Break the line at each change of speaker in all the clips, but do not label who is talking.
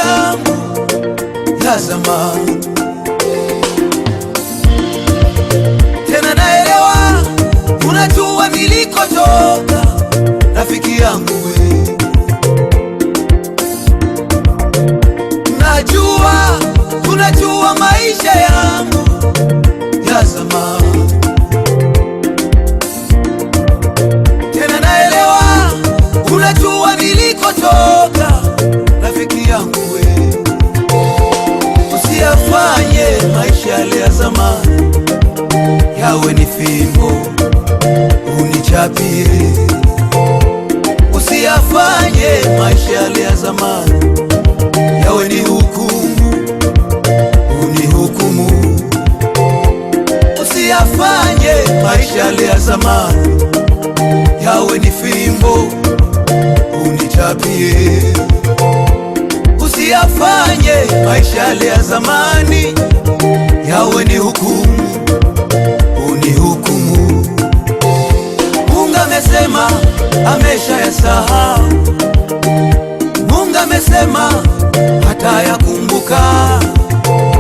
yangu ya zamani. Tena naelewa, unajua nilikotoka, rafiki yangu we. Najua, unajua maisha yangu ya zamani. Tena naelewa, unajua nilikotoka, rafiki yangu we. Usiyafanye maisha yale ya zamani yawe ni fimbo unichapie. Usiyafanye maisha yale ya zamani yawe ni hukumu unihukumu. Usiyafanye maisha yale ya zamani yawe ni fimbo unichapie. Usiyafanye maisha yale ya zamani yawe ni hukumu unihukumu. Mungu amesema amesha yasahau. Mungu amesema hata yakumbuka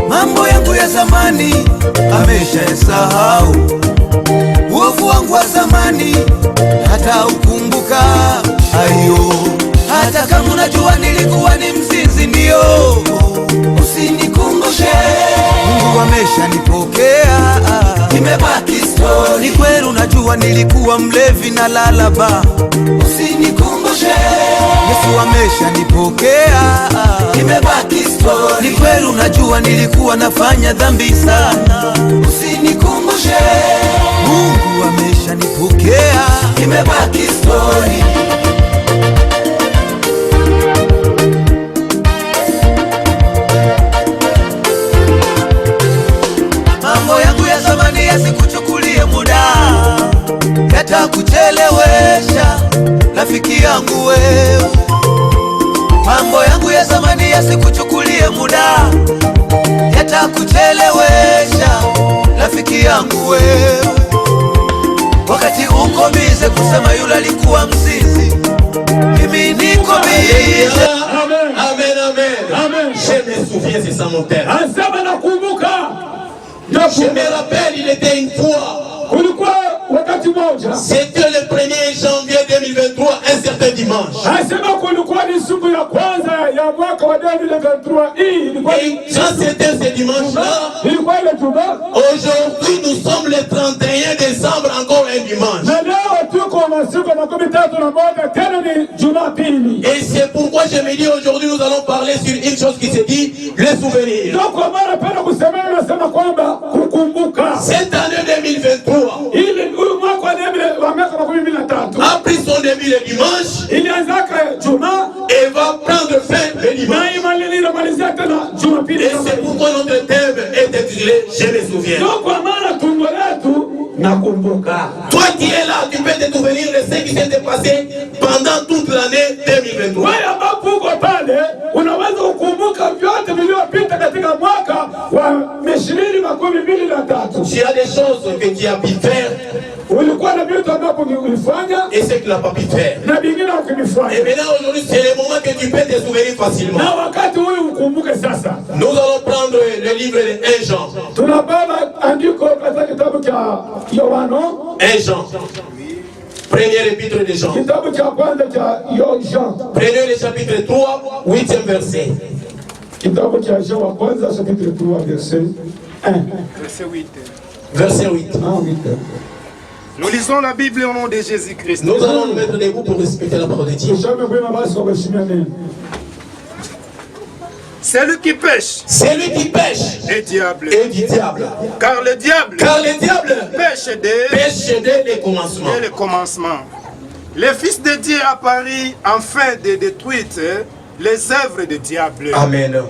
mambo yangu ya zamani, amesha yasahau. Uovu wangu wa zamani hata ukumbuka. Ayo, hata kama unajua nilikuwa ni mzinzi, ndio usinikumbushe. Mungu amesha nipokea, imebaki story. Ni kweli unajua nilikuwa mlevi na lalaba, usinikumbushe. Yesu amesha nipokea, imebaki story. Ni kweli unajua nilikuwa nafanya dhambi sana, usinikumbushe. Mungu amesha nipokea, imebaki story. Mambo yangu ya zamani yasikuchukulie muda, yatakuchelewesha rafiki yangu wewe. Mambo yangu ya zamani yasikuchukulie muda, yatakuchelewesha rafiki yangu wewe. Wakati uko bize kusema yule alikuwa mzizi, mimi niko bize.
Amen, amen, amen, amen. Je me souviens, c'est ça mon père. Asema nakumbuka. Je me rappelle, il était une fois. Kulikuwa wakati moja. C'était le 1er janvier 2023, un certain dimanche. Asema kulikuwa ni siku ya kwanza ya mwaka wa 2023. Et quand c'était ce dimanche-là, ilikuwa ile Juma. Aujourd'hui, nous sommes le 31 décembre, encore un dimanche. Na leo tuko masiku 31 tena ni Jumapili. Et c'est pourquoi je me dis aujourd'hui nous allons parler sur une chose qui se dit le souvenir. Donc on va rappeler kusemea nasema kwamba kukumbuka. Cette année 2023, a pris son début le dimanche et va prendre fin le dimanche. Et c'est pourquoi notre thème est intitulé Je me souviens. Toi qui es là, tu peux te souvenir de ce qui s'était passé pendant toute l'année 2023. Tu as des choses que tu as pu faire et ce que tu n'as pas pu faire. Et maintenant aujourd'hui c'est le moment que tu peux te souvenir facilement. Nous allons prendre le livre de 1 Jean. 1 Jean. Premier épître de Jean. Prenez le chapitre 3, 8e verset. Verset 8.
Nous lisons la Bible au nom de Jésus-Christ.
Nous allons nous mettre debout pour respecter la parole de Dieu.
Celui qui pêche
est
diable.
Car le diable
pêche dès
le commencement.
Le Fils de Dieu apparu afin de détruire les œuvres du diable.
Amen.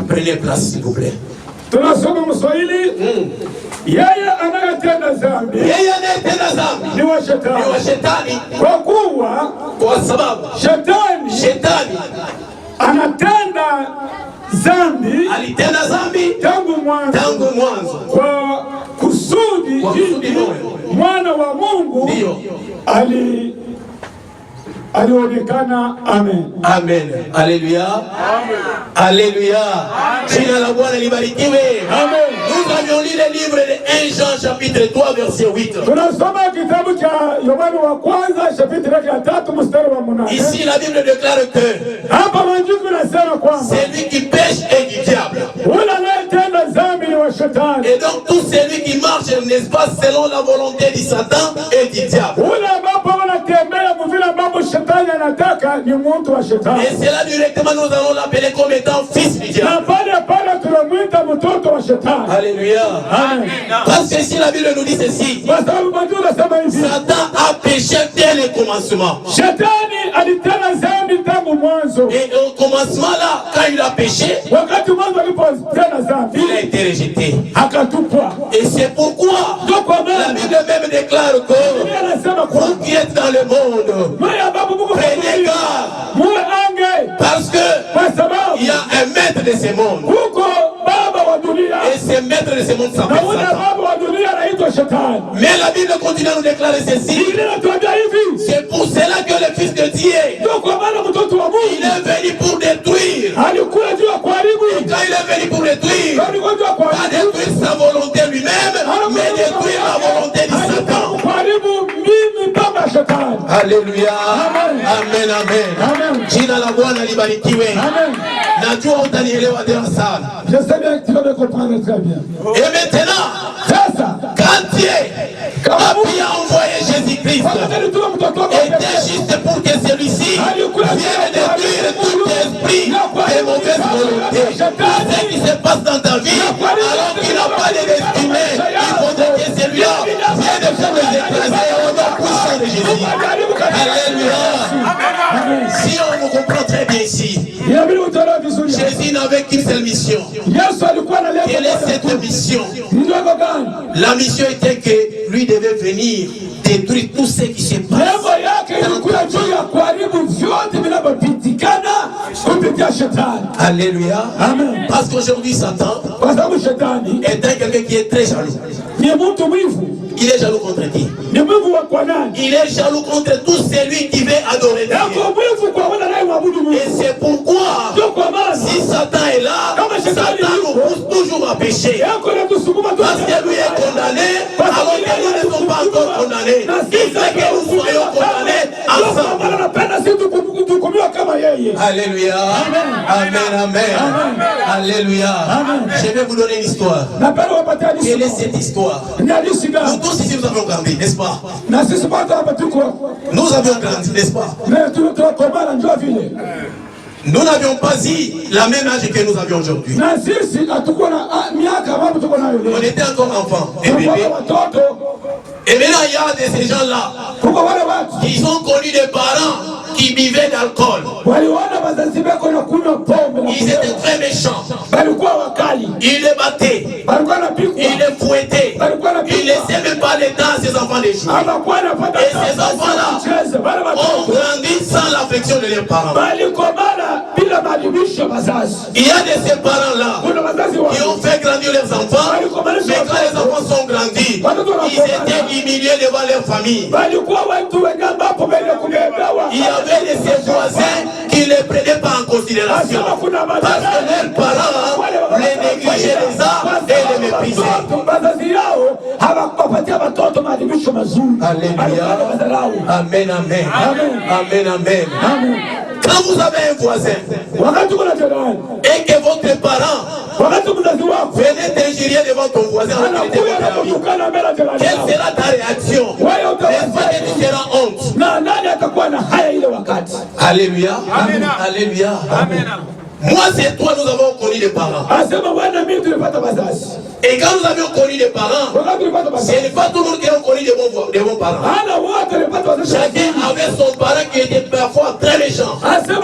Prenez place s'il vous plaît.
Tunasoma Mswahili, yeye anayetenda dhambi ni wa shetani.
Kwa sababu shetani
anatenda dhambi,
alitenda dhambi
tangu mwanzo kwa kusudi
moyo.
Mwana wa Mungu alionekana. Amen.
Amen. Alléluia. Amen. Alléluia. Jina la Bwana libarikiwe. Amen. Nous avions lu le livre de 1 Jean chapitre 3 verset 8.
Tunasoma kitabu cha Yohana wa kwanza chapitre ya 3 mstari wa 8.
Ici la Bible déclare que
hapa maandiko yanasema kwamba
c'est lui qui pêche et du diable.
Yule anayetenda dhambi ni wa shetani.
Et donc tout celui qui marche, n'est-ce pas, selon la volonté du Satan et du diable.
Yule ambapo anatembea vile ambapo shetani anataka ni mtu wa shetani.
Et c'est là directement nous allons l'appeler comme étant fils du diable.
Na pale tunamuita mtoto wa shetani.
Alléluia. Amen. Parce que si la Bible nous dit ceci, Satan a péché dès le commencement.
Shetani alitenda dhambi tangu mwanzo.
Et au commencement là, quand il a péché,
wakati mwanzo alipotenda dhambi,
il a été rejeté.
Akatupwa.
Et c'est pourquoi la Bible même déclare que vous qui êtes dans le monde, prenez garde. Parce que il y a un maître de ce monde. Et ce maître de ce monde s'appelle Satan. Mais la Bible continue à nous déclarer ceci. C'est pour cela que le Fils de Dieu, il est venu pour détruire. Et quand il est venu pour détruire, pas détruire sa volonté lui-même, mais détruire la volonté de Satan. Alléluia. Amen, amen. Jina la Bwana libarikiwe. Najua utanielewa tena sana.
Je sais bien que tu vas me comprendre très bien.
Et maintenant, quand Dieu a bien envoyé Jésus-Christ, était juste pour que celui-ci vienne détruire tout esprit de mauvaise volonté. Ce qui se passe dans ta vie, alors qu'il n'a pas de destinée, il faudrait que celui-là vienne faire les écraser au nom puissant de Jésus. Alléluia. Si on nous comprend très bien ici, Jésus n'avait qu'une seule mission. Quelle est cette mission? La mission était que lui devait venir détruire tout ce qui se passe. Alléluia. Amen. Parce qu'aujourd'hui Satan est quelqu'un qui est très jaloux. Il est jaloux contre qui? Il est jaloux contre tout celui qui veut adorer Dieu. Et c'est pourquoi si Satan est là, Satan nous pousse toujours à pécher. Parce que lui est condamné, alors que nous ne sommes pas encore condamnés. Il fait que nous soyons condamnés ensemble. Alléluia. Amen, amen. Alléluia. Je vais vous donner une histoire. Quelle est cette histoire? Nous tous ici nous avons grandi, n'est-ce pas? Nous avions grandi, n'est-ce pas? Nous n'avions pas eu la même âge que nous avions aujourd'hui. On était encore enfants et bébés. Et maintenant il y a de ces gens-là qui ont connu des parents qui buvaient d'alcool. Ils étaient très méchants. Ils les battaient. Ils les fouettaient. Ils ne laissaient même pas les temps à ces enfants de jouer. Et ces enfants-là ont grandi sans l'affection de leurs parents. Il y a de ces parents-là qui ont fait grandir leurs enfants, mais quand les enfants sont grandis, ils étaient humiliés devant leur famille. Il y avait de ces voisins qui ne les prenaient pas en considération parce que leurs parents les négligeaient les uns et les méprisaient. Alléluia. Amen, amen. Amen, amen. Quand vous avez un voisin et que votre parent venez t'injurier devant ton voisin, quelle sera ta réaction? Est-ce que tu seras honte? Alléluia. Alléluia. Moi c'est toi, nous avons connu les parents. Et quand nous avions connu les parents, ce n'est pas tout le monde qui a connu des bons parents. Chacun avait son parent qui était parfois très méchant. Parfois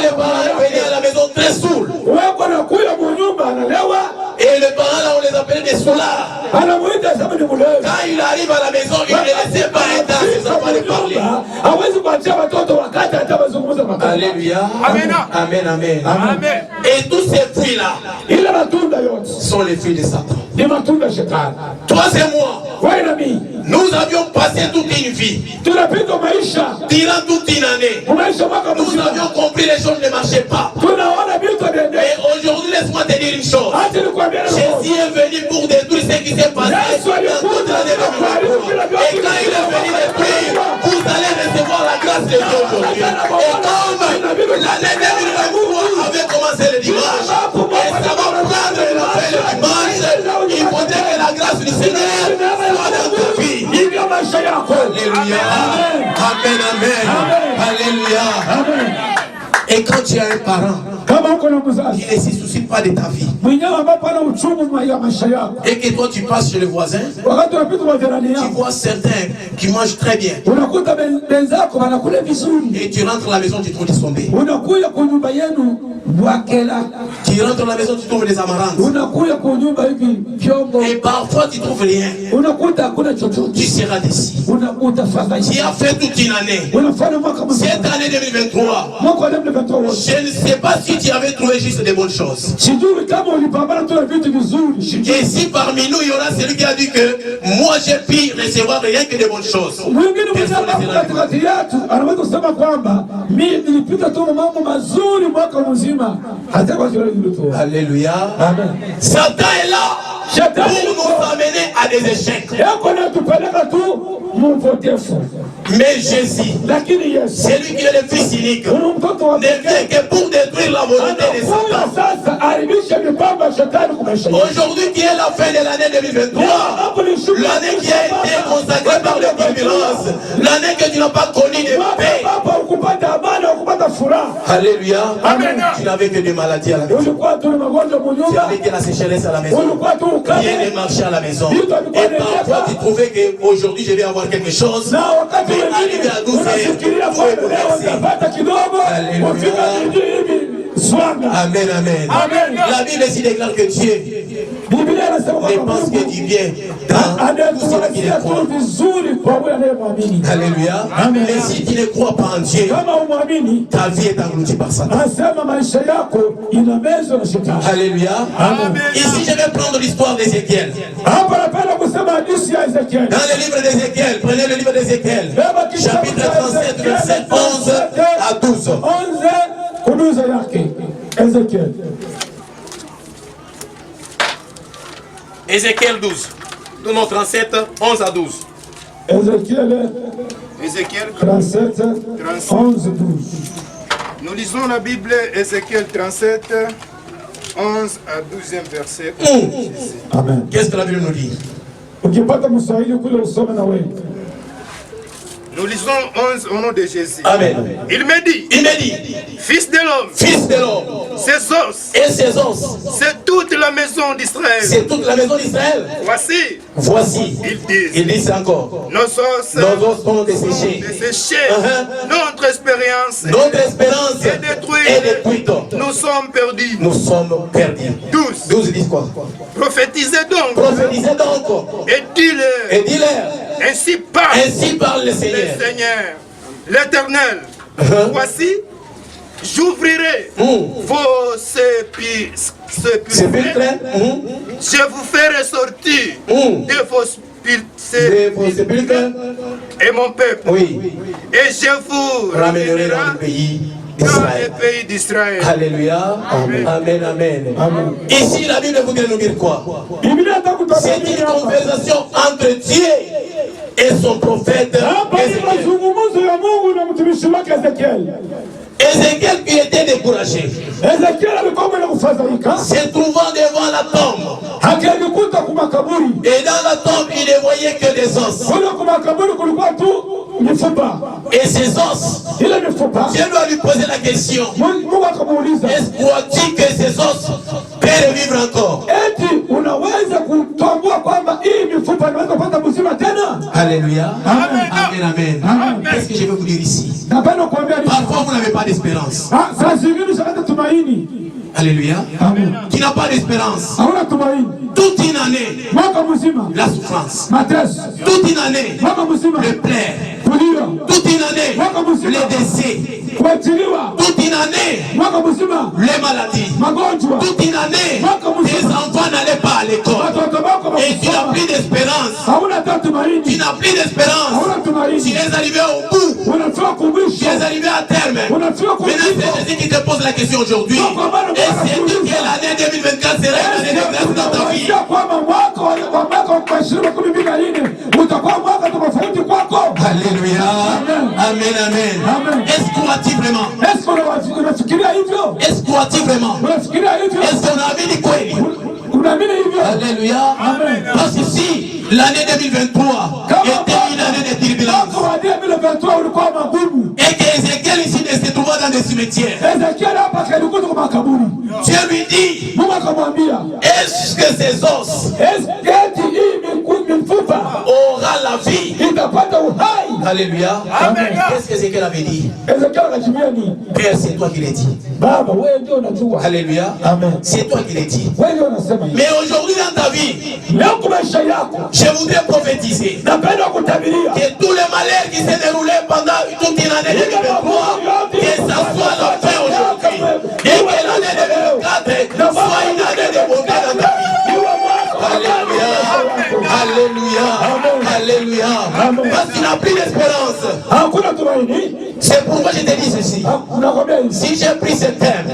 les parents venaient à la maison très saouls. Et les parents là on les appelait des soulards. Quand il arrive à la maison, il ne laissait pas un temps ses enfants de parler. Alléluia. Amen, amen. Et tous ces fruits là sont les fruits de Satan. Toi et moi, Nous avions passé toute une vie. Durant toute une année. Nous avions compris les choses ne marchaient pas. Et aujourd'hui, laisse-moi te dire une chose. Jésus est venu pour détruire ce qui s'est passé dans toute l'année 2023. Et quand il est venu détruire, vous allez recevoir la grâce de Dieu aujourd'hui. Et comme l'année 2023 avait commencé le dimanche, et ça va prendre la fin le dimanche, il faudrait que la grâce du Seigneur soit dans ta vie. Alléluia. Amen, amen. Alléluia. Et quand tu as un parent qui ne se soucie pas de ta vie et que toi tu passes chez le voisin, tu vois certains qui mangent très bien et tu rentres à la maison, tu trouves des sombés. Tu rentres à la maison, tu trouves des amarantes. Et parfois tu trouves rien. Tu seras déçu. Tu as fait toute une année. Cette année 2023, je ne sais pas si tu avais trouvé juste des bonnes choses. Et si parmi nous il y aura celui qui a dit que moi j'ai pu recevoir rien que des bonnes choses. Alléluia. Amen. Satan est là pour nous amener à des échecs. Mais Jésus, celui qui est le Fils unique, ne vient que pour détruire la volonté de Satan. Aujourd'hui qui est la fin de l'année 2023, l'année qui a été consacrée par les turbulences, l'année que tu n'as pas connu de paix. Alléluia. Amen. Tu n'avais que des maladies à la maison. Tu avais que la sécheresse à la maison. Rien ne marchait à la maison. Et parfois tu trouvais qu'aujourd'hui je vais avoir quelque chose. Mais arrivé à 12 heures, tout est bouleversé. Alléluia. Amen, amen, amen. La Bible ici déclare que Dieu ne pense que du bien dans tout ce qui est croit. Alléluia. Amen. Mais si tu ne crois pas en Dieu, ta vie est engloutie par Satan. Alléluia. Amen. Ici je vais prendre l'histoire d'Ézéchiel. Dans le livre d'Ézéchiel, prenez le livre d'Ézéchiel, chapitre 37, verset 11 à 12. Ézéchiel 12. Non, 37, 11 à 12.
Ézéchiel
37, 11, 12.
Nous lisons la Bible, Ézéchiel 37, 11 à 12e verset.
Amen.
Qu'est-ce que la Bible nous dit?
Nous lisons 11 au nom de Jésus.
Amen.
Il me dit, fils de l'homme, ses os,
et ses os,
c'est toute la maison d'Israël.
C'est toute la maison d'Israël. Voici, ils disent encore, nos os sont desséchés.
Notre espérance est détruite. Nous sommes perdus.
12 disent quoi?
Prophétisez donc. Et dis-leur. Ainsi parle le Seigneur, l'Éternel. Voici, j'ouvrirai vos sépulcres. Je vous ferai sortir de vos sépulcres et mon peuple. Et je vous ramènerai dans le pays d'Israël.
Alléluia. Amen. Amen. Amen. Amen. Ici, la Bible voudrait nous dire quoi? C'est une conversation entre Dieu et son prophète Ézéchiel qui était découragé, se trouvant devant la tombe, et dans la tombe il ne voyait que des os. Et ces os, Dieu doit lui poser la question, est-ce que crois-tu que ces os peuvent vivre encore? Alléluia. Amen, amen, amen. Qu'est-ce que je veux vous dire ici? Parfois vous n'avez pas d'espérance. Alléluia. Amen. Tu n'as pas d'espérance. Toute une année, la souffrance. Toute une année, le plaire. toute une année, les décès, toute une année, les maladies, toute une année, tes enfants n'allaient pas à l'école. Et tu n'as plus d'espérance. Tu n'as plus d'espérance. Tu es arrivé au bout. Tu es arrivé à terme. Maintenant, c'est Jésus qui te pose la question aujourd'hui. Et c'est que l'année 2024 sera une année de grâce dans ta vie. Alléluia. Amen, amen. Est-ce qu'on a-t-il vraiment? Est-ce qu'on a-t-il vraiment? Est-ce qu'on a vu quoi? Alléluia. Amen. Parce que si l'année 2023 était une année de turbulence et que Ézéchiel ici ne se trouvait dans des cimetières, Dieu lui dit, est-ce que ces os aura la vie? Alléluia. Amen. Qu'est-ce que Ézéchiel avait dit? Père, c'est toi qui l'as dit. Alléluia. Amen. C'est toi qui l'as dit. Mais aujourd'hui dans ta vie, je voudrais prophétiser que tous les malheurs qui s'est déroulé pendant toute une année 2023, que ça soit la fin aujourd'hui. Et que l'année 2024 soit une année de bonté dans ta vie. Alléluia. Alléluia. Alléluia. Parce qu'il n'a plus d'espérance. C'est pourquoi je te dis ceci. Si j'ai pris ce thème,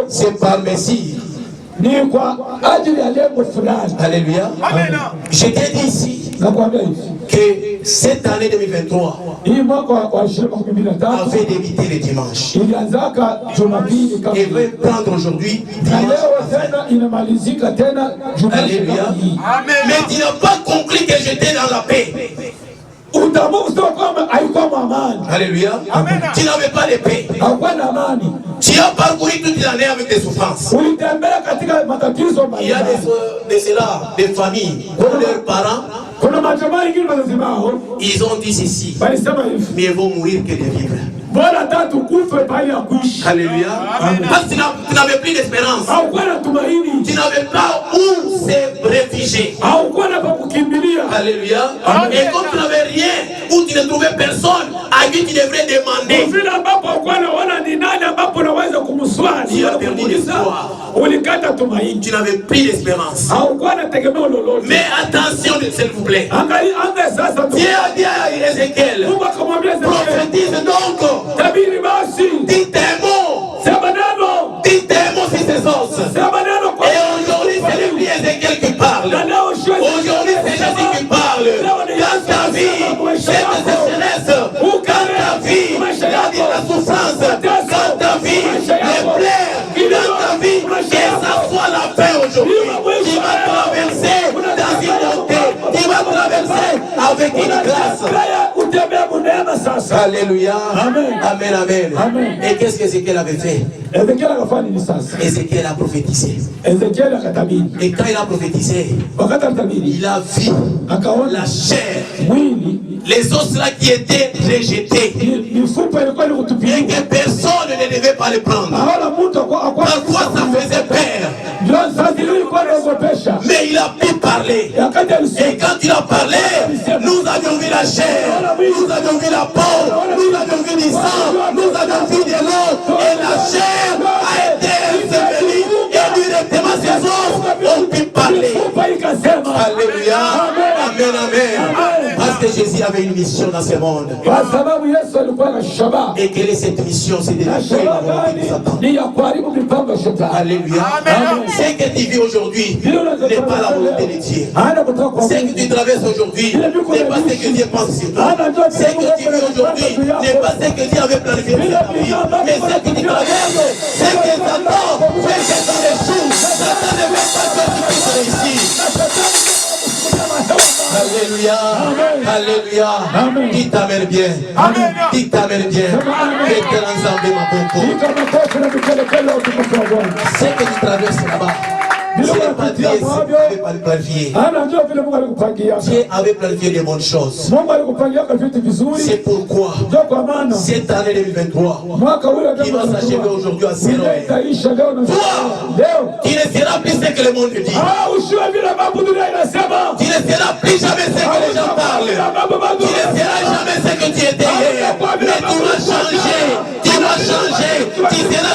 c'est par Messie. Alléluia. Amen. Je t'ai dit ici que cette année 2023 avait débuté le dimanche et va prendre aujourd'hui Alléluia. Amen. Mais tu n'as pas compris que j'étais dans la paix. Alléluia. Amen. Tu n'avais pas de paix. Tu as parcouru toute l'année avec des souffrances. Il y a de cela, des familles, comme leurs parents, ils ont dit ceci: mieux vaut mourir que de vivre. Alléluia. Parce que tu n'avais plus d'espérance. Tu n'avais pas où se réfugier. Alléluia. Et comme tu n'avais rien, où tu ne trouvais personne à qui tu devrais demander, tu as perdu l'espoir. Tu n'avais plus d'espérance. Mais attention, s'il vous plaît. Dieu a dit à Ézéchiel, prophétise donc. Dites un mot. Dites un mot sur ces os. Et aujourd'hui, c'est le Ézéchiel qui parle. Aujourd'hui, c'est Jésus qui parle. Dans ta vie, cette sécheresse, quand ta vie, la souffrance, quand ta vie, les plaies, dans ta vie, que ça soit la fin aujourd'hui. Tu vas traverser dans une montée. Tu vas traverser avec une grâce. Alléluia. Amen. Amen. Amen. Amen. Et qu'est-ce qu'Ézéchiel avait fait? Ézéchiel a prophétisé. Et quand il a prophétisé, il a vu la chair, les os là qui étaient rejetés, et que personne ne devait pas les prendre. Parfois ça faisait peur, mais il a pu parler. Et quand il a parlé, nous avions vu la chair, nous avions vu la peau, nous avions vu du sang, nous avions vu de l'eau, et la chair a été ensevelie, et directement ses os ont pu parler. Alléluia. Amen, amen. Parce que Jésus avait une mission dans ce monde. Et quelle est cette mission? C'est de détruire la volonté de Satan. Alléluia. Ce que tu vis aujourd'hui n'est pas la volonté de Dieu. Ce que tu traverses aujourd'hui n'est pas ce que Dieu pense sur toi. Ce que tu vis aujourd'hui n'est pas ce que Dieu avait planifié pour ta vie. Mais ce que tu traverses, c'est que Satan fait que tu échoues. Satan ne veut pas que tu puisses réussir. Alléluia. Alléluia. Qui t'amène bien. Qui t'amène bien. Que tu ensemble ma beaucoup. Ce que tu traverses là-bas, ce n'est pas Dieu avait planifié. Dieu avait planifié des bonnes choses. C'est pourquoi cette année 2023 qui va s'achever aujourd'hui à Séroé, toi qui ne seras plus ce que le monde dit, tu ne seras plus jamais ce que les gens parlent, tu ne seras jamais ce que tu étais hier, mais tu vas changer, tu seras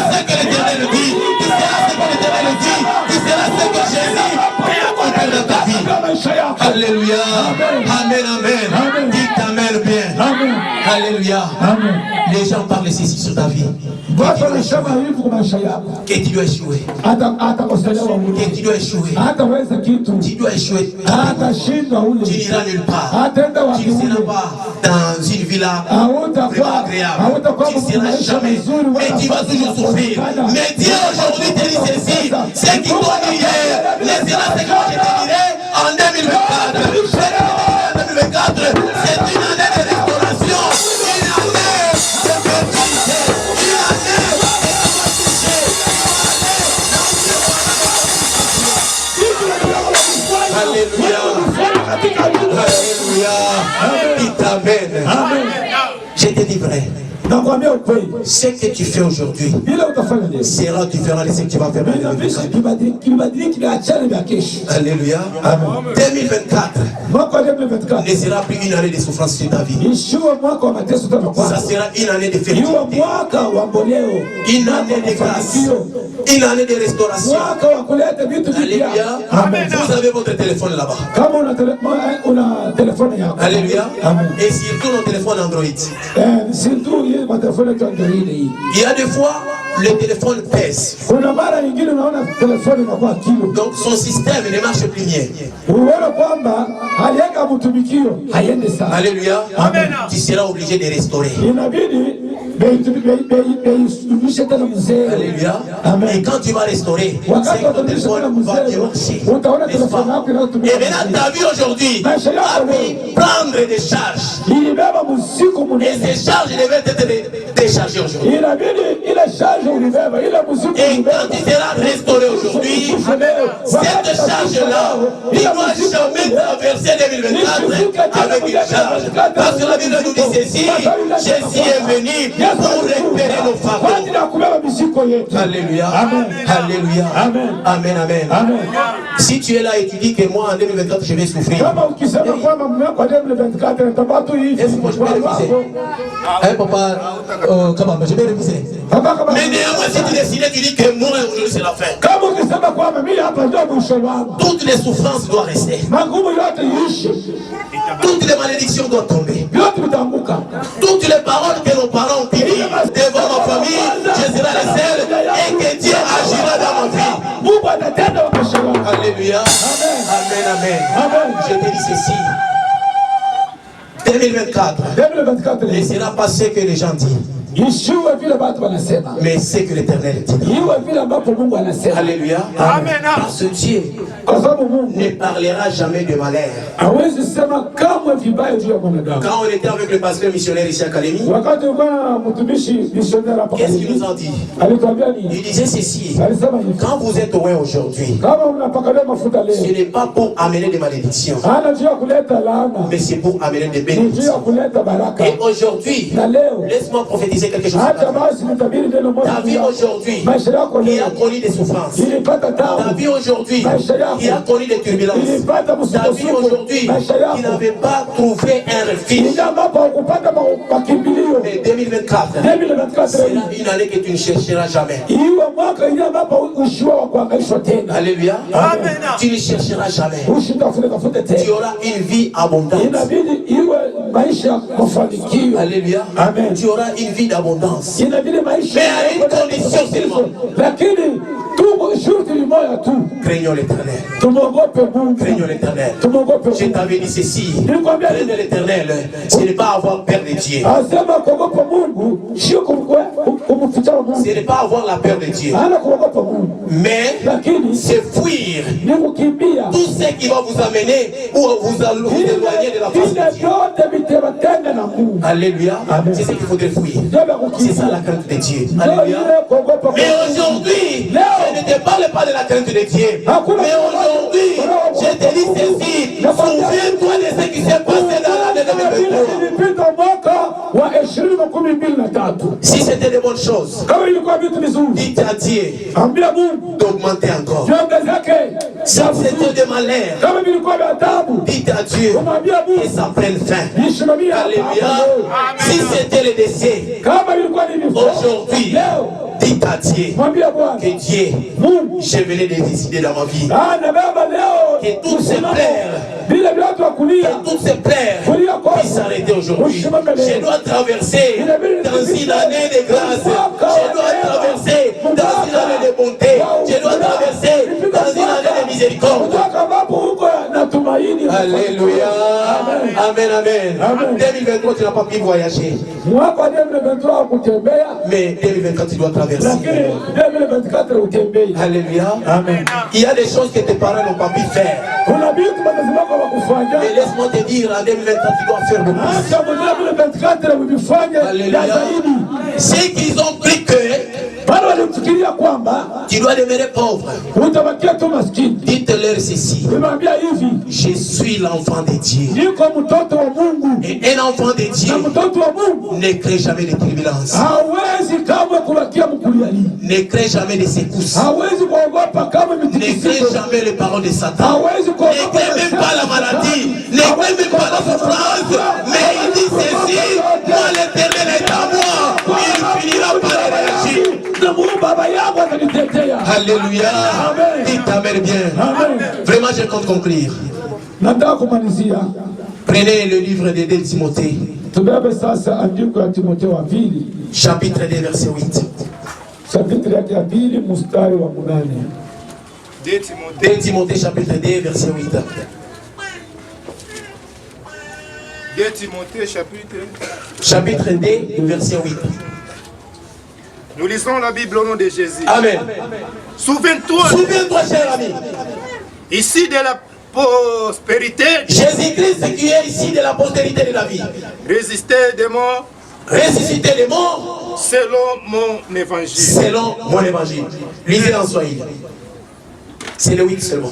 ce que l'Éternel dit, tu seras ce que l'Éternel dit, tu seras ce que Jésus peut accomplir dans ta vie. Alléluia, amen, amen, dites amen bien, alléluia. Les gens parlent ceci sur ta vie. Que tu dois échouer. Que tu dois échouer. Tu dois échouer. Tu n'iras nulle part. Tu ne seras pas dans une villa vraiment agréable. Tu ne seras jamais. Mais tu vas toujours souffrir. Mais Dieu aujourd'hui te dit ceci. Ce qui t'ont dit hier, laissera ce que je te dirai en 2024. En 2024, c'est une année de restauration. Une année de fertilité. Une année de Alléluia. Alléluia. Il t'amène. Je te dis vrai. Ce que tu fais aujourd'hui sera différent de ce que tu vas faire en 2024. Alléluia. 2024 ne sera plus une année de souffrance sur ta vie. Ça sera une année de félicité, une année de grâce, une année de restauration. Alléluia. Vous avez votre téléphone là-bas. Alléluia. Et surtout nos téléphones Android. Il y a des fois, le téléphone pèse. Donc son système ne marche plus bien. Alléluia. Amen. Tu seras obligé de restaurer. Alléluia. Et quand tu vas restaurer, c'est que ton téléphone va bien marcher. Et maintenant ta vie aujourd'hui va prendre des charges. Et ces charges devaient être déchargées aujourd'hui. Et quand tu seras restauré aujourd'hui, cette charge-là, il ne doit jamais traverser 2024 avec une charge. Parce que la Bible nous dit ceci, Jésus est venu pour récupérer nos fardeaux. Alléluia. Alléluia. Amen. Amen. Si tu es là et tu dis que moi en 2024 je vais souffrir, est-ce que moi je peux réviser? Papa, je vais réviser. Mais néanmoins, si tu décides, tu dis que moi aujourd'hui c'est la fin. Toutes les souffrances doivent rester. Toutes les malédictions doivent tomber. Toutes les paroles que nos parents ont dit devant ma famille, je serai le seul et que Dieu agira dans ma vie. Alléluia. Amen. Je te dis ceci. 2024 ne sera pas ce que les gens disent, mais c'est que l'Éternel dit. Alléluia. Amen. Parce que Dieu ne parlera jamais de malheur. Quand on était avec le pasteur missionnaire ici à Kalemi, qu'est-ce qu'il nous a dit? Il disait ceci: quand vous êtes loin aujourd'hui, ce n'est pas pour amener des malédictions, mais c'est pour amener des bénédictions. Et aujourd'hui, laisse-moi prophétiser quelque chose. Ta vie aujourd'hui qui a connu des souffrances, ta vie aujourd'hui qui a connu des turbulences, ta vie aujourd'hui qui n'avait pas trouvé un refuge. Mais 2024 sera une année que tu ne chercheras jamais. Alléluia. Amen. Tu ne chercheras jamais. Tu auras une vie abondante. Alléluia. Amen. Tu auras une vie d'abondance. Mais à une condition seulement. Craignons l'Éternel. Craignons l'Éternel. Je t'avais dit ceci. Craignons l'Éternel, ce n'est pas avoir peur de Dieu. Ce n'est pas avoir la peur de Dieu. Mais c'est fuir tout ce qui va vous amener ou vous éloigner de la face de Dieu. Alléluia. C'est ce qu'il faudrait fuir. C'est ça la crainte de Dieu. Alléluia. Mais aujourd'hui, je ne te parle pas de la crainte de Dieu. Mais aujourd'hui, Si c'était de bonnes choses, dites à Dieu d'augmenter encore. Si c'était de malheur, dites à Dieu que ça prenne fin. Alléluia. Si c'était le décès, aujourd'hui, dites à Dieu que Dieu, je venais de décider dans ma vie que toutes ces plaies puissent s'arrêter aujourd'hui. Je dois traverser dans une année de grâce. Je dois traverser dans une année de bonté. Je dois traverser dans une année de miséricorde. Alléluia. Amen, amen. 2023, tu n'as pas pu voyager. Mais 2024, tu dois traverser. Alléluia. Amen. Il y a des choses que tes parents n'ont pas pu faire. Mais laisse-moi te dire, en 2024, tu dois faire de plus. Alléluia. C'est qu'ils ont cru que tu dois demeurer pauvre. Dites-leur ceci. Je suis l'enfant de Dieu. Et un enfant de Dieu ne crée jamais de turbulences. Ne crée jamais de secousses. Ne crée jamais les paroles de Satan. Ne crée même pas la maladie. Ne crée même pas la souffrance. Mais il dit ceci: moi l'Éternel est à moi. Il finira par réagir. Alléluia. Dites amen bien. Vraiment, je compte conclure. Prenez le livre de 2 Timothée. Chapitre 2, verset 8. 2 Timothée, chapitre 2, verset 8.
2 Timothée,
chapitre 2, verset 8.
Nous lisons la Bible au nom de Jésus.
Amen.
Souviens-toi,
cher ami.
Ici de la prospérité.
Jésus-Christ qui est ici de la postérité de la vie.
Résister des morts.
Ressusciter les morts.
Selon mon évangile.
Selon mon évangile. Lisez en Swahili. C'est le 8 seulement.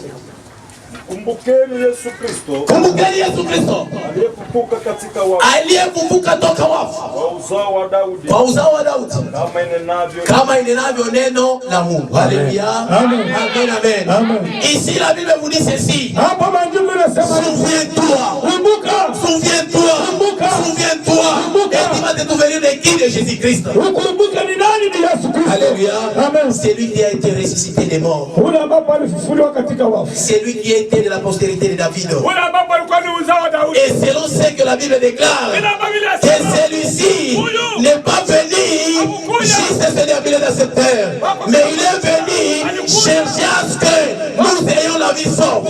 Kumbukeni Yesu Kristo
aliyefufuka toka wafu kwa uzao wa Daudi kama inenavyo neno la Mungu. Alléluia. Amen. Amen. Ici la Bible vous dit ceci: souviens-toi, et tu vas te souvenir de qui? De Jésus-Christ. Alléluia. C'est lui qui a été ressuscité des morts. C'est lui qui a été de la postérité de David. Et selon ce que la Bible déclare, que celui-ci n'est pas venu juste se dérouler dans cette terre, mais il est venu chercher à ce que nous ayons la vie sauve.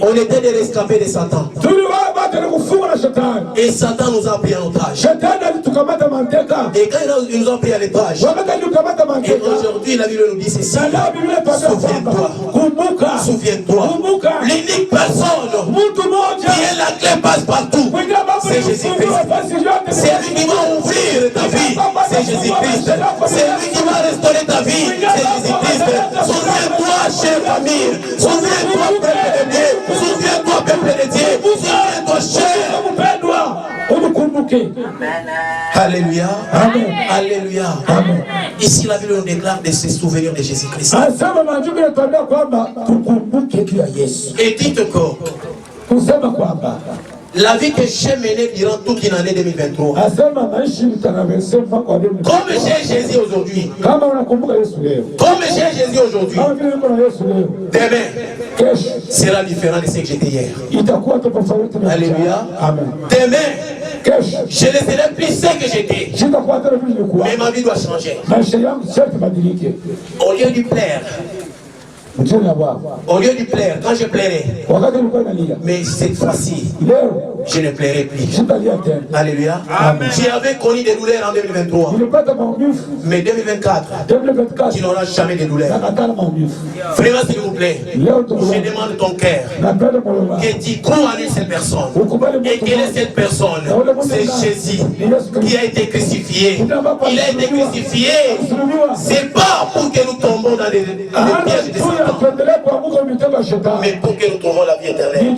On était des rescapés de Satan. Et Satan nous a pris en otage. Et quand ils nous ont pris en otage, et aujourd'hui la Bible nous dit ceci: souviens-toi, l'unique personne qui est la clé passe partout, c'est Jésus-Christ. C'est lui qui va ouvrir ta vie, c'est Jésus-Christ. C'est lui qui va restaurer ta vie, c'est Jésus-Christ. Souviens-toi, chère famille, souviens-toi, peuple de Dieu, souviens-toi, peuple de Dieu, souviens-toi, cher. Alléluia. Amen. Alléluia. Amen. Ici la Bible nous déclare de se souvenir de Jésus-Christ. Et dites encore, la vie que j'ai menée durant toute une année 2023, comme j'ai Jésus aujourd'hui, demain sera différent de ce que j'étais hier. Alléluia. Amen. Demain, je ne serai plus ce que j'étais, mais ma vie doit changer. Au lieu de plaire, quand je plairais, mais cette fois-ci, je ne plairai plus. Alléluia. Amen. J'avais connu des douleurs en 2023, mais 2024, tu n'auras jamais de douleurs. Vraiment, s'il vous plaît, je demande ton cœur que tu crois en une seule personne. Et quelle est cette personne? C'est Jésus qui a été crucifié. Il a été crucifié. C'est pas pour que nous tombons dans les pièges de Satan, mais pour que nous trouvons la vie éternelle,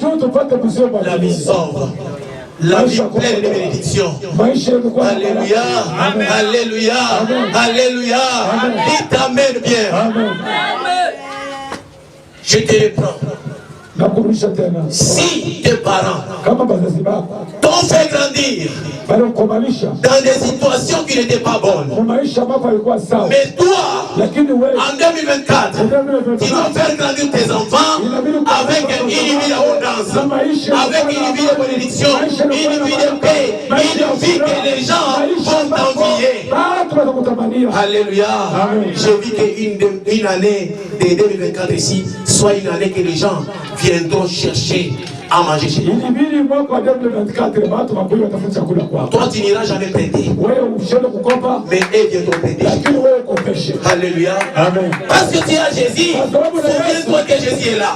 la vie sauve. La vie pleine de bénédictions. Alléluia. Alléluia. Alléluia. Dites Amen bien.
Amen.
Je te reprends. Si tes parents t'ont fait grandir dans des situations qui n'étaient pas bonnes, mais toi, en 2024, tu dois faire grandir tes enfants avec une vie d'abondance, avec une vie de bénédiction, une vie de paix, une vie que les gens vont t'envier. Alléluia. Je vis qu'une année de 2024 ici soit une année que les gens viendront chercher à manger chez nous. Toi, tu n'iras jamais prêter, mais eux viendront prêter. Alléluia. Amen. Parce que tu as Jésus, souviens-toi que Jésus est là.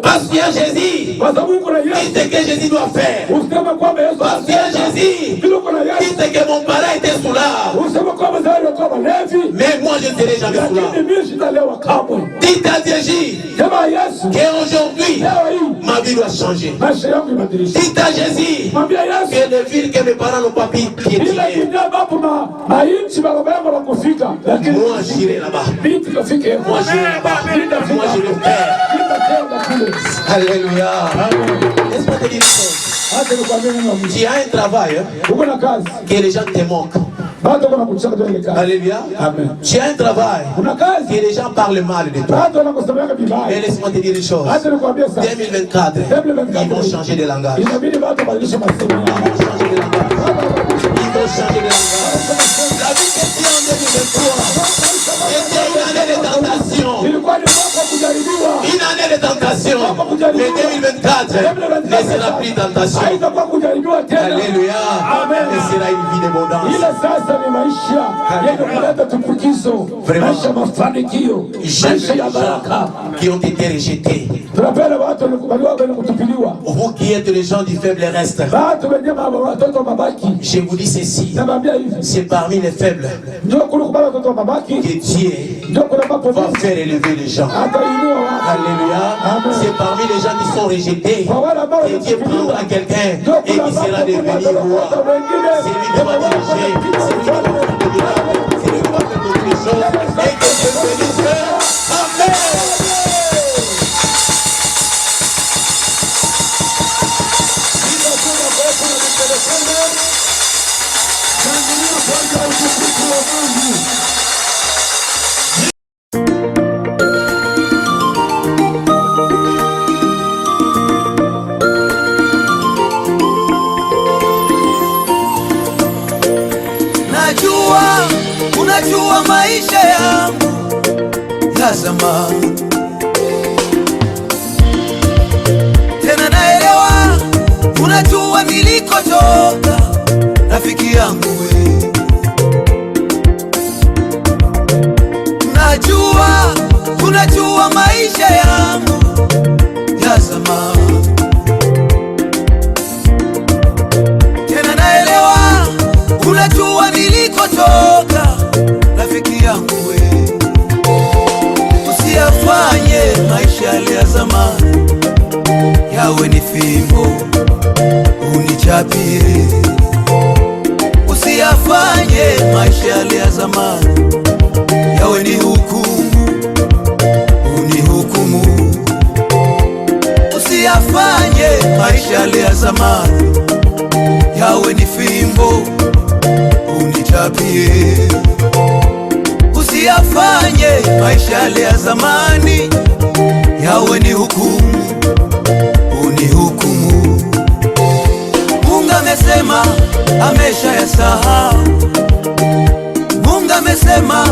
Parce qu'il y a Jésus, dis ce que Jésus doit faire. Parce qu'il y a Jésus, dis ce que mon parent était sous l'arbre. Mais moi je ne serai jamais sous l'arbre. Dites à Jésus qu'aujourd'hui ma vie doit changer. Dites à Jésus que les villes que mes parents n'ont pas pu piétiner, moi j'irai là-bas. Moi j'irai là-bas. Moi je vais faire. Alléluia. Laisse-moi te dire une chose. Tu as un travail que les gens te moquent. Alléluia. Amen. Tu as un travail que les gens parlent mal de toi. Mais laisse-moi te dire une chose. 2024, ils vont changer de langage. Ils vont changer de langage. La vie que tu as en 2023 était une année de tentation. Une année de tentation. Mais 2024 ne sera plus tentation. Alléluia. Ne sera une vie d'abondance. Vraiment, j'ai des gens qui ont été rejetés. Vous qui êtes les gens du faible reste, je vous dis ceci, c'est parmi les faibles que Dieu va faire élever les gens. Alléluia. C'est parmi les gens qui sont rejetés que Dieu prendra quelqu'un et qui sera devenu roi. C'est lui qui va diriger, c'est lui qui va faire des miracles, c'est lui qui va faire d'autres choses. Et que Dieu bénisse. Amen.
Unajua maisha yangu ya zamani, tena naelewa, unajua nilikotoka, rafiki yangu we. Unajua maisha yangu ya zamani, tena naelewa, unajua nilikotoka, rafiki yangu we. Usiyafanye maisha yale ya zamani yawe ni fimbo unichapie. Usiyafanye maisha yale ya zamani yawe ni hukumu unihukumu. Usiyafanye maisha yale ya zamani yawe ni fimbo unichapie. Usiyafanye maisha yale ya zamani yawe ni hukumu unihukumu. Mungu amesema amesha yasahau. Mungu amesema